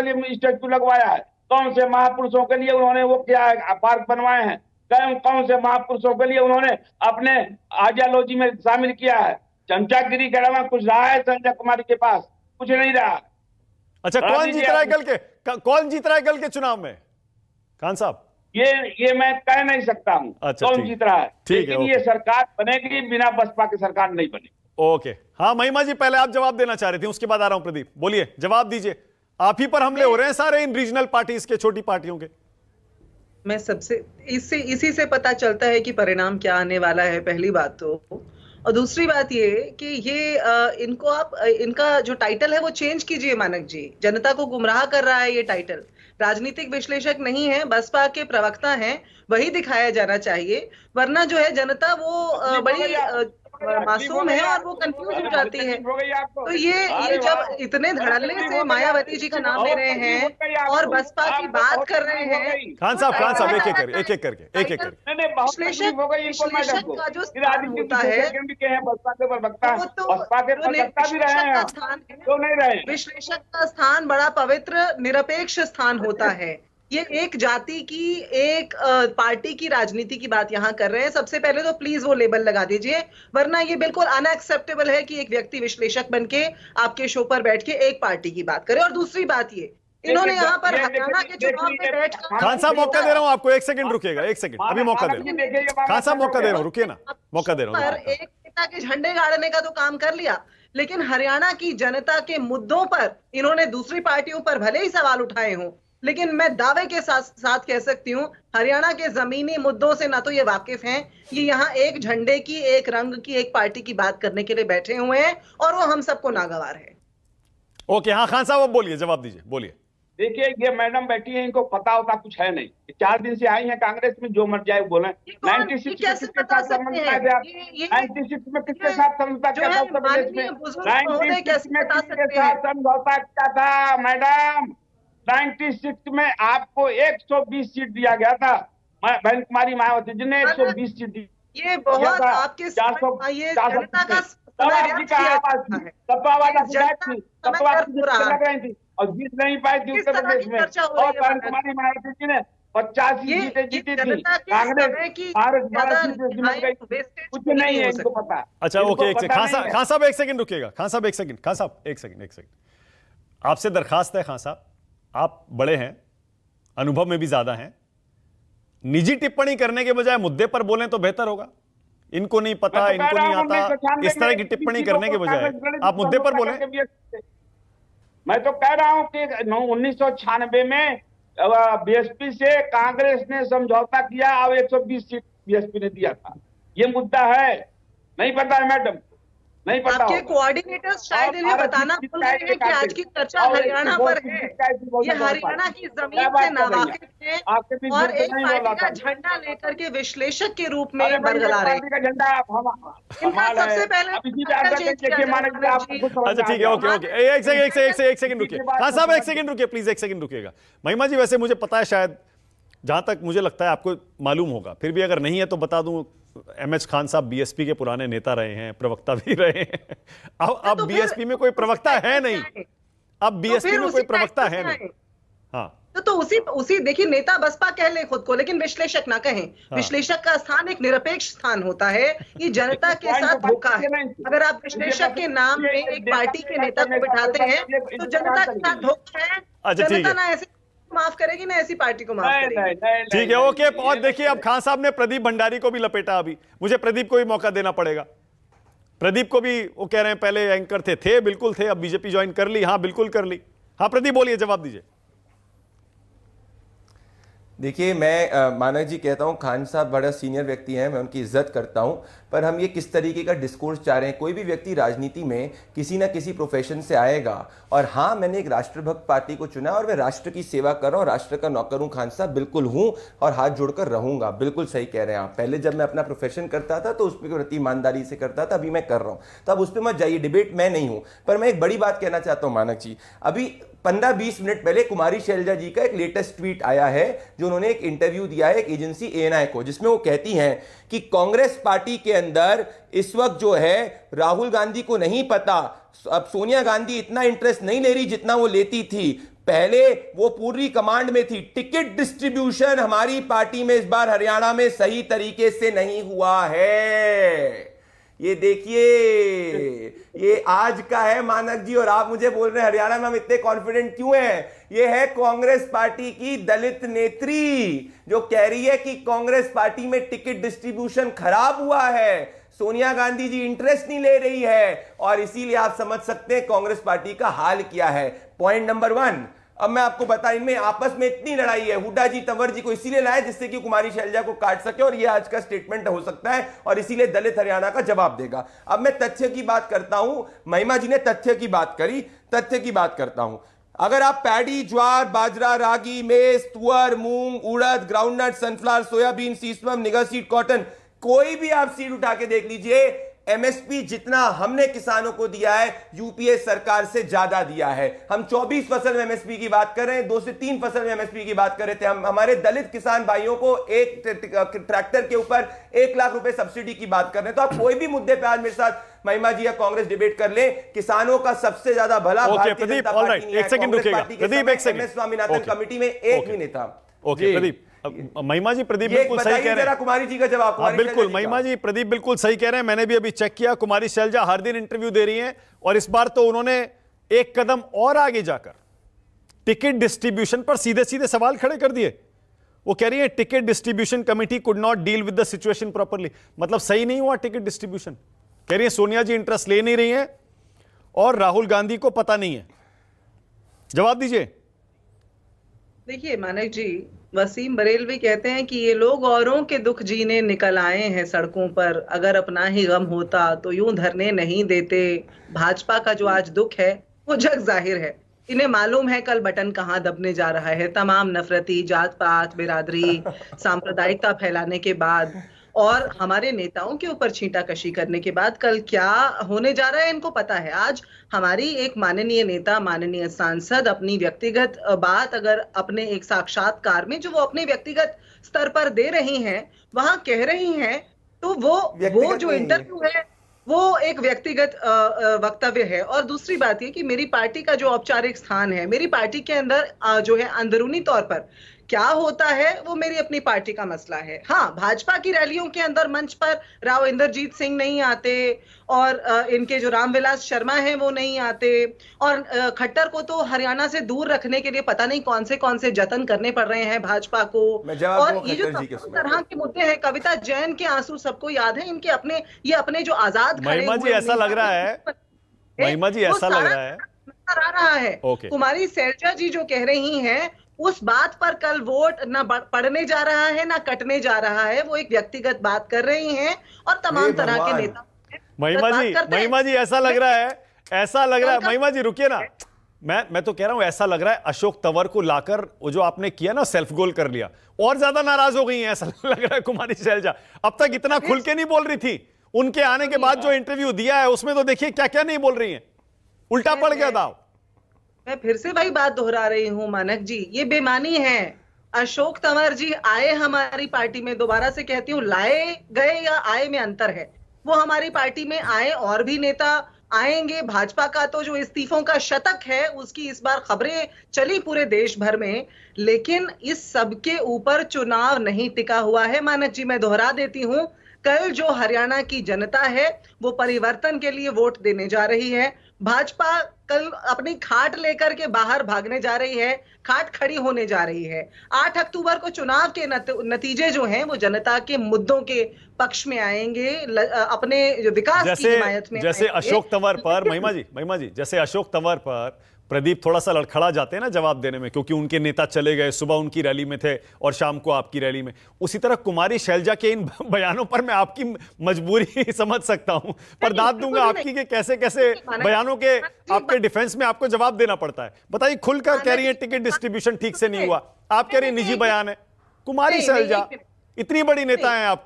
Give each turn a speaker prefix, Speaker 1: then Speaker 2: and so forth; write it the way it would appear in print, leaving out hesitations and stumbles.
Speaker 1: के लिए स्टैचू लगवाया है? कौन से महापुरुषों के लिए उन्होंने वो किया है, पार्क बनवाए हैं? कौन से महापुरुषों के लिए उन्होंने अपने आइडियोलॉजी में शामिल किया है? चमचागिरी के अलावा कुछ रहा है संजय कुमार के पास? कुछ नहीं रहा।
Speaker 2: अच्छा, कौन जीत रहा है कल के, कौन जीत रहा है कल के चुनाव में खान साहब?
Speaker 1: ये मैं कह नहीं सकता हूं।
Speaker 2: अच्छा,
Speaker 1: कौन जीत रहा है, लेकिन ये सरकार बनेगी, बिना बसपा की सरकार नहीं बनेगी।
Speaker 2: ओके, हाँ महिमा जी, पहले आप जवाब देना चाह रहे थे, उसके बाद आ रहा हूं प्रदीप। बोलिए, जवाब दीजिए। आप ही पर हमले हो रहे हैं सारे इन रीजनल पार्टीज के, छोटी पार्टियों के।
Speaker 3: मैं सबसे इसी से पता चलता है कि परिणाम क्या आने वाला है, पहली बात तो। और दूसरी बात ये कि ये इनका जो टाइटल है वो चेंज कीजिए मानक जी। जनता को गुमराह कर रहा है ये टाइटल। राजनीतिक विश्लेषक नहीं है, बसपा के प्रवक्ता हैं, वही दिखाया जाना चाहिए। वरना जो है जनता वो बड़ी मासूम है और वो कंफ्यूज हो जाती है। तो ये जब इतने धड़ल्ले से मायावती जी का नाम ले रहे हैं और बसपा की बात कर रहे हैं।
Speaker 2: खान साहब एक एक करके
Speaker 3: विश्लेषक का जो स्थान होता है विश्लेषक का स्थान बड़ा पवित्र निरपेक्ष स्थान होता है। ये एक जाति की, एक पार्टी की राजनीति की बात यहाँ कर रहे हैं। सबसे पहले तो प्लीज वो लेबल लगा दीजिए, वरना ये बिल्कुल अनएक्सेप्टेबल है कि एक व्यक्ति विश्लेषक बनके आपके शो पर बैठ के एक पार्टी की बात करे। और दूसरी बात ये, इन्होंने यहाँ पर हरियाणा के चुनाव में बैठ
Speaker 2: खान साहब मौका दे रहा हूँ आपको, एक सेकंड रुकिएगा, एक सेकंड, अभी मौका दे रहा हूँ खान साहब, मौका दे रहा हूँ, रुकिए ना, मौका दे रहा हूँ।
Speaker 3: एक नेता के झंडे गाड़ने का तो काम कर लिया, लेकिन हरियाणा की जनता के मुद्दों पर इन्होंने दूसरी पार्टियों पर भले ही सवाल उठाए हों, लेकिन मैं दावे के साथ कह सकती हूँ हरियाणा के जमीनी मुद्दों से ना तो ये वाकिफ हैं। ये यहाँ एक झंडे की, एक रंग की, एक पार्टी की बात करने के लिए बैठे हुए हैं और वो हम सबको नागवार है।
Speaker 2: ओके, हाँ खान साहब अब बोलिए, जवाब दीजिए, बोलिए।
Speaker 1: देखिए, ये मैडम बैठी है, इनको पता होता कुछ है नहीं। 4 दिन से आई है कांग्रेस में, जो मर जाए बोले। 96 में किसके साथ समझौता किया? 96 में किसके साथ समझौता किया था उत्तर प्रदेश में? 96 में किसके साथ समझौता किया था मैडम? 96 में आपको 120 सीट दिया गया था। बहन कुमारी मायावती जी ने 120 सीट दी।
Speaker 3: ये बहुत आपके जनता का
Speaker 1: सपा वाला लग रही थी और जीत नहीं पाई थी उत्तर प्रदेश में। और बहन कुमारी मायावती जी ने 85 सीटें जीती थी। कुछ नहीं है इनको पता।
Speaker 2: अच्छा ओके, खान साहब एक सेकंड रुकिएगा, खान साहब एक सेकंड। आपसे दरखास्त है खान साहब, आप बड़े हैं, अनुभव में भी ज्यादा हैं, निजी टिप्पणी करने के बजाय मुद्दे पर बोलें तो बेहतर होगा। इनको नहीं पता, इनको नहीं आता, इस तरह की टिप्पणी करने के बजाय आप मुद्दे पर बोलें।
Speaker 1: मैं तो कह रहा हूं कि 1996 में बीएसपी से कांग्रेस ने समझौता किया और 120 सीट बीएसपी ने दिया था। ये मुद्दा है, नहीं पता है मैडम? नहीं पता।
Speaker 3: आपके कोऑर्डिनेटर्स शायद इन्हें बताना भूल रहे हैं कि आज की चर्चा हरियाणा पर है। ये हरियाणा की जमीन से नावाकिफ हैं और एक पार्टी का झंडा लेकर के विश्लेषक के रूप में बरगला रहे हैं। इनका सबसे पहले
Speaker 2: अच्छा ठीक है, ओके एक सेकंड रुकिए खान साहब, एक सेकंड रुकिए प्लीज, एक सेकंड रुकिएगा। महिमा जी, वैसे मुझे पता है, शायद जहां तक मुझे लगता है आपको मालूम होगा, फिर भी अगर नहीं है तो बता दूं, एमएच खान साहब बीएसपी के पुराने नेता रहे हैं, प्रवक्ता भी रहे हैं। अब बीएसपी में कोई प्रवक्ता है नहीं, अब बीएसपी में कोई प्रवक्ता है नहीं। हाँ,
Speaker 3: तो उसी देखिए, नेता बसपा कह ले खुद को, लेकिन विश्लेषक ना कहें। हाँ। विश्लेषक का स्थान एक निरपेक्ष स्थान होता है। ये जनता के साथ धोखा है। अगर आप विश्लेषक के नाम में एक पार्टी के नेता को बिठाते हैं तो जनता के साथ धोखा है। जनता ना ऐसे माफ करेगी ना ऐसी पार्टी को माफ करेगी।
Speaker 2: ठीक है, ओके। और देखिए, अब खान साहब ने प्रदीप भंडारी को भी लपेटा। अभी मुझे प्रदीप को भी मौका देना पड़ेगा। प्रदीप को भी वो कह रहे हैं पहले एंकर थे बिल्कुल थे, अब बीजेपी ज्वाइन कर ली। हाँ बिल्कुल कर ली। हाँ प्रदीप बोलिए, जवाब दीजिए।
Speaker 4: देखिए, मैं मानक जी कहता हूं, खान साहब बड़ा सीनियर व्यक्ति हैं, मैं उनकी इज्जत करता हूं, पर हम ये किस तरीके का डिस्कोर्स चाह रहे हैं। कोई भी व्यक्ति राजनीति में किसी ना किसी प्रोफेशन से आएगा, और हाँ, मैंने एक राष्ट्रभक्त पार्टी को चुना और मैं राष्ट्र की सेवा कर रहा हूँ, राष्ट्र का नौकर हूँ। खान साहब बिल्कुल हूँ और हाथ जोड़कर रहूंगा। बिल्कुल सही कह रहे हैं आप। पहले जब मैं अपना प्रोफेशन करता था तो उस पर प्रति ईमानदारी से करता था, अभी मैं कर रहा हूँ, तो अब उस पर मत जाइए, डिबेट मैं नहीं हूँ। पर मैं एक बड़ी बात कहना चाहता हूँ मानक जी, अभी 15-20 मिनट पहले कुमारी शैलजा जी का एक लेटेस्ट ट्वीट आया है, जो उन्होंने एक इंटरव्यू दिया है एक एजेंसी एएनआई को, जिसमें वो कहती हैं कि कांग्रेस पार्टी के अंदर इस वक्त जो है राहुल गांधी को नहीं पता, अब सोनिया गांधी इतना इंटरेस्ट नहीं ले रही जितना वो लेती थी पहले वो पूरी कमांड में थी। टिकट डिस्ट्रीब्यूशन हमारी पार्टी में इस बार हरियाणा में सही तरीके से नहीं हुआ है। ये देखिए, ये आज का है मानक जी, और आप मुझे बोल रहे हैं हरियाणा में हम इतने कॉन्फिडेंट क्यों हैं? ये है कांग्रेस पार्टी की दलित नेत्री जो कह रही है कि कांग्रेस पार्टी में टिकट डिस्ट्रीब्यूशन खराब हुआ है, सोनिया गांधी जी इंटरेस्ट नहीं ले रही है, और इसीलिए आप समझ सकते हैं कांग्रेस पार्टी का हाल क्या है। पॉइंट नंबर 1, अब मैं आपको बता, इनमें आपस में इतनी लड़ाई है। हुड्डा जी तंवर जी को इसीलिए लाए जिससे कि कुमारी शैलजा को काट सके, और ये आज का स्टेटमेंट हो सकता है, और इसीलिए दलित हरियाणा का जवाब देगा। अब मैं तथ्य की बात करता हूं। महिमा जी ने तथ्य की बात करी, तथ्य की बात करता हूं। अगर आप पैडी, ज्वार, बाजरा, रागी, मेज, तुअर, मूंग, उड़द, ग्राउंडनट, सनफ्लावर, सोयाबीन, सीसम, निगर सीड, कॉटन, कोई भी आप सीड उठा के देख लीजिए, एमएसपी जितना हमने किसानों को दिया है यूपीए सरकार से ज्यादा दिया है। हम 24 फसल में एमएसपी की बात कर रहे हैं, 2 से 3 फसल में एमएसपी की बात कर रहे थे। हम हमारे दलित किसान भाइयों को एक ट्रैक्टर के ऊपर 1 लाख रुपए सब्सिडी की बात कर रहे हैं। तो आप कोई भी मुद्दे पे आज मेरे साथ महिमा जी या कांग्रेस डिबेट कर ले, किसानों का सबसे ज्यादा भला भारतीय जनता पार्टी नहीं है। कांग्रेस पार्टी के समय MS स्वामीनाथन कमेटी में एक भी नहीं था।
Speaker 2: ओके प्रदीप, महिमा जी, प्रदीप बिल्कुल सही कह रहे हैं।
Speaker 4: कुमारी जी का जवाब।
Speaker 2: बिल्कुल महिमा जी, प्रदीप बिल्कुल सही कह रहे हैं। मैंने भी अभी चेक किया, कुमारी शैलजा हर दिन इंटरव्यू दे रही हैं, और इस बार तो उन्होंने एक कदम और आगे जाकर टिकट डिस्ट्रीब्यूशन पर सीधे सीधे सवाल खड़े कर दिए। वो कह रही है ticket distribution committee could not deal with the situation properly. मतलब सही नहीं हुआ टिकट डिस्ट्रीब्यूशन। कह रही है सोनिया जी इंटरेस्ट ले नहीं रही है और राहुल गांधी को पता नहीं है। जवाब दीजिए।
Speaker 3: देखिए मानक जी, वसीम बरेलवी कहते हैं कि ये लोग औरों के दुख जीने निकल आए हैं सड़कों पर, अगर अपना ही गम होता तो यूं धरने नहीं देते। भाजपा का जो आज दुख है वो जग जाहिर है। इन्हें मालूम है कल बटन कहां दबने जा रहा है। तमाम नफरती, जात पात, बिरादरी, सांप्रदायिकता फैलाने के बाद और हमारे नेताओं के ऊपर छींटाकशी करने के बाद कल क्या होने जा रहा है इनको पता है। आज हमारी एक माननीय नेता, माननीय सांसद अपनी व्यक्तिगत बात अगर अपने एक साक्षात्कार में जो वो अपने व्यक्तिगत स्तर पर दे रही हैं वहां कह रही हैं, तो वो जो इंटरव्यू है वो एक व्यक्तिगत वक्तव्य है। और दूसरी बात ये कि मेरी पार्टी का जो औपचारिक स्थान है, मेरी पार्टी के अंदर जो है अंदरूनी तौर पर क्या होता है वो मेरी अपनी पार्टी का मसला है। हाँ, भाजपा की रैलियों के अंदर मंच पर राव इंद्रजीत सिंह नहीं आते, और इनके जो रामविलास शर्मा हैं वो नहीं आते, और खट्टर को तो हरियाणा से दूर रखने के लिए पता नहीं कौन से जतन करने पड़ रहे हैं भाजपा को। और ये जो तरह के मुद्दे हैं, कविता जैन के आंसू सबको याद है, इनके अपने जो आजाद
Speaker 2: महिमा जी ऐसा लग रहा है, महिमा जी ऐसा लग रहा है
Speaker 3: आ रहा है। कुमारी शैलजा जी जो कह रही हैं उस बात पर कल वोट ना पड़ने जा रहा है ना कटने जा रहा है, वो एक व्यक्तिगत बात कर रही हैं और तमाम तरह के नेता
Speaker 2: महिमा जी ऐसा लग रहा है महिमा जी रुकिए ना, मैं तो कह रहा हूं ऐसा लग रहा है अशोक तंवर को लाकर वो जो आपने किया ना सेल्फ गोल कर लिया, और ज्यादा नाराज हो गई हैं ऐसा लग रहा है कुमारी शैलजा। अब तक इतना खुल के नहीं बोल रही थी, उनके आने के बाद जो इंटरव्यू दिया है उसमें तो देखिए क्या क्या नहीं बोल रही हैं, उल्टा पड़ गया दाव।
Speaker 3: मैं फिर से वही बात दोहरा रही हूं मानक जी, ये बेमानी है। अशोक तंवर जी आए हमारी पार्टी में, दोबारा से कहती हूँ, लाए गए या आए में अंतर है। वो हमारी पार्टी में आए, और भी नेता आएंगे। भाजपा का तो जो इस्तीफों का शतक है उसकी इस बार खबरें चली पूरे देश भर में, लेकिन इस सब के ऊपर चुनाव नहीं टिका हुआ है मानक जी। मैं दोहरा देती हूँ, कल जो हरियाणा की जनता है वो परिवर्तन के लिए वोट देने जा रही है। भाजपा कल अपनी खाट लेकर के बाहर भागने जा रही है, खाट खड़ी होने जा रही है। 8 अक्टूबर को चुनाव के नतीजे जो हैं वो जनता के मुद्दों के पक्ष में आएंगे, अपने विकास की हिमायत में।
Speaker 2: जैसे अशोक तंवर पर महिमा जी जैसे अशोक तंवर पर प्रदीप थोड़ा सा लड़खड़ा जाते हैं ना जवाब देने में, क्योंकि उनके नेता चले गए, सुबह उनकी रैली में थे और शाम को आपकी रैली में। उसी तरह कुमारी शैलजा के इन बयानों पर मैं आपकी मजबूरी समझ सकता हूं, पर दाद दूंगा आपकी कि कैसे कैसे बयानों के आपके डिफेंस में आपको जवाब देना पड़ता है। बताइए, खुलकर कह रही है टिकट डिस्ट्रीब्यूशन ठीक से नहीं हुआ, आप कह रही है निजी बयान है। कुमारी शैलजा इतनी बड़ी नेता है आपकी।